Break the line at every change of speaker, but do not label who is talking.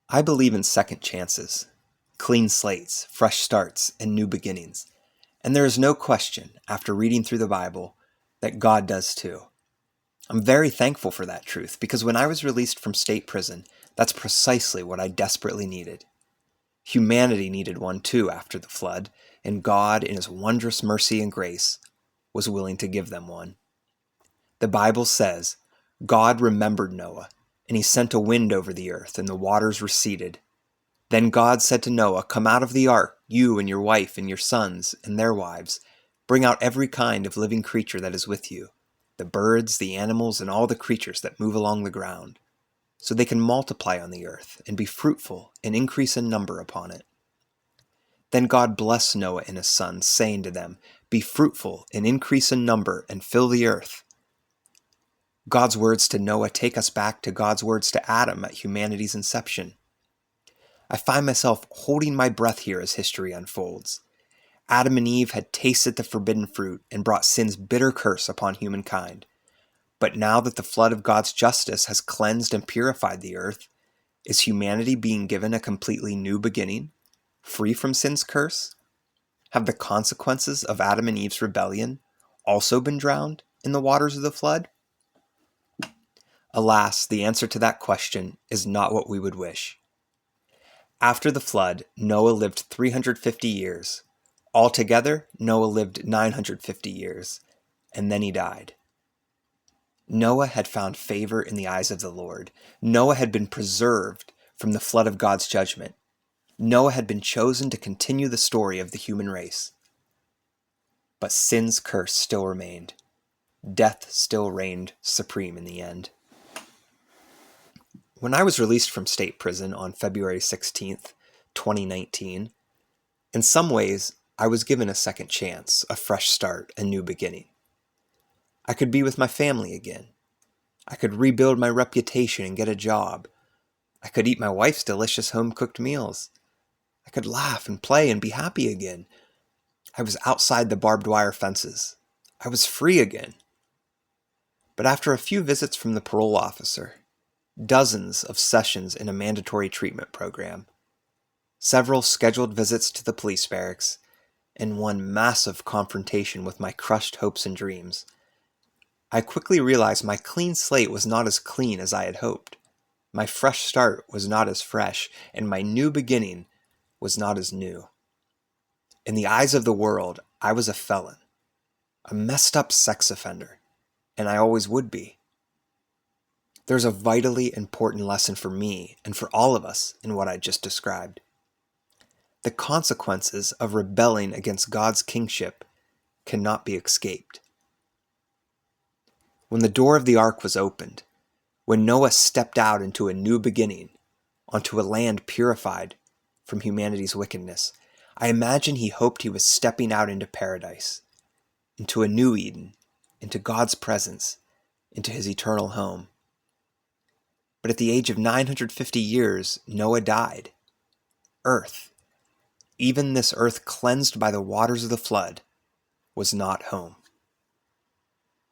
I believe in second chances, clean slates, fresh starts, and new beginnings. And there is no question, after reading through the Bible, that God does too. I'm very thankful for that truth because when I was released from state prison, that's precisely what I desperately needed. Humanity needed one too after the flood, and God, in His wondrous mercy and grace, was willing to give them one. The Bible says, God remembered Noah, and He sent a wind over the earth, and the waters receded. Then God said to Noah, "Come out of the ark, you and your wife and your sons and their wives. Bring out every kind of living creature that is with you, the birds, the animals, and all the creatures that move along the ground, so they can multiply on the earth and be fruitful and increase in number upon it." Then God blessed Noah and his sons, saying to them, "Be fruitful and increase in number and fill the earth." God's words to Noah take us back to God's words to Adam at humanity's inception. I find myself holding my breath here as history unfolds. Adam and Eve had tasted the forbidden fruit and brought sin's bitter curse upon humankind. But now that the flood of God's justice has cleansed and purified the earth, is humanity being given a completely new beginning, free from sin's curse? Have the consequences of Adam and Eve's rebellion also been drowned in the waters of the flood? Alas, the answer to that question is not what we would wish. After the flood, Noah lived 350 years. Altogether, Noah lived 950 years, and then he died. Noah had found favor in the eyes of the Lord. Noah had been preserved from the flood of God's judgment. Noah had been chosen to continue the story of the human race. But sin's curse still remained. Death still reigned supreme in the end. When I was released from state prison on February 16th, 2019, in some ways, I was given a second chance, a fresh start, a new beginning. I could be with my family again. I could rebuild my reputation and get a job. I could eat my wife's delicious home-cooked meals. I could laugh and play and be happy again. I was outside the barbed wire fences. I was free again. But after a few visits from the parole officer, dozens of sessions in a mandatory treatment program, several scheduled visits to the police barracks, and one massive confrontation with my crushed hopes and dreams, I quickly realized my clean slate was not as clean as I had hoped. My fresh start was not as fresh, and my new beginning was not as new. In the eyes of the world, I was a felon, a messed up sex offender, and I always would be. There's a vitally important lesson for me and for all of us in what I just described. The consequences of rebelling against God's kingship cannot be escaped. When the door of the ark was opened, when Noah stepped out into a new beginning, onto a land purified from humanity's wickedness, I imagine he hoped he was stepping out into paradise, into a new Eden, into God's presence, into his eternal home. But at the age of 950 years, Noah died. Earth, even this earth cleansed by the waters of the flood, was not home.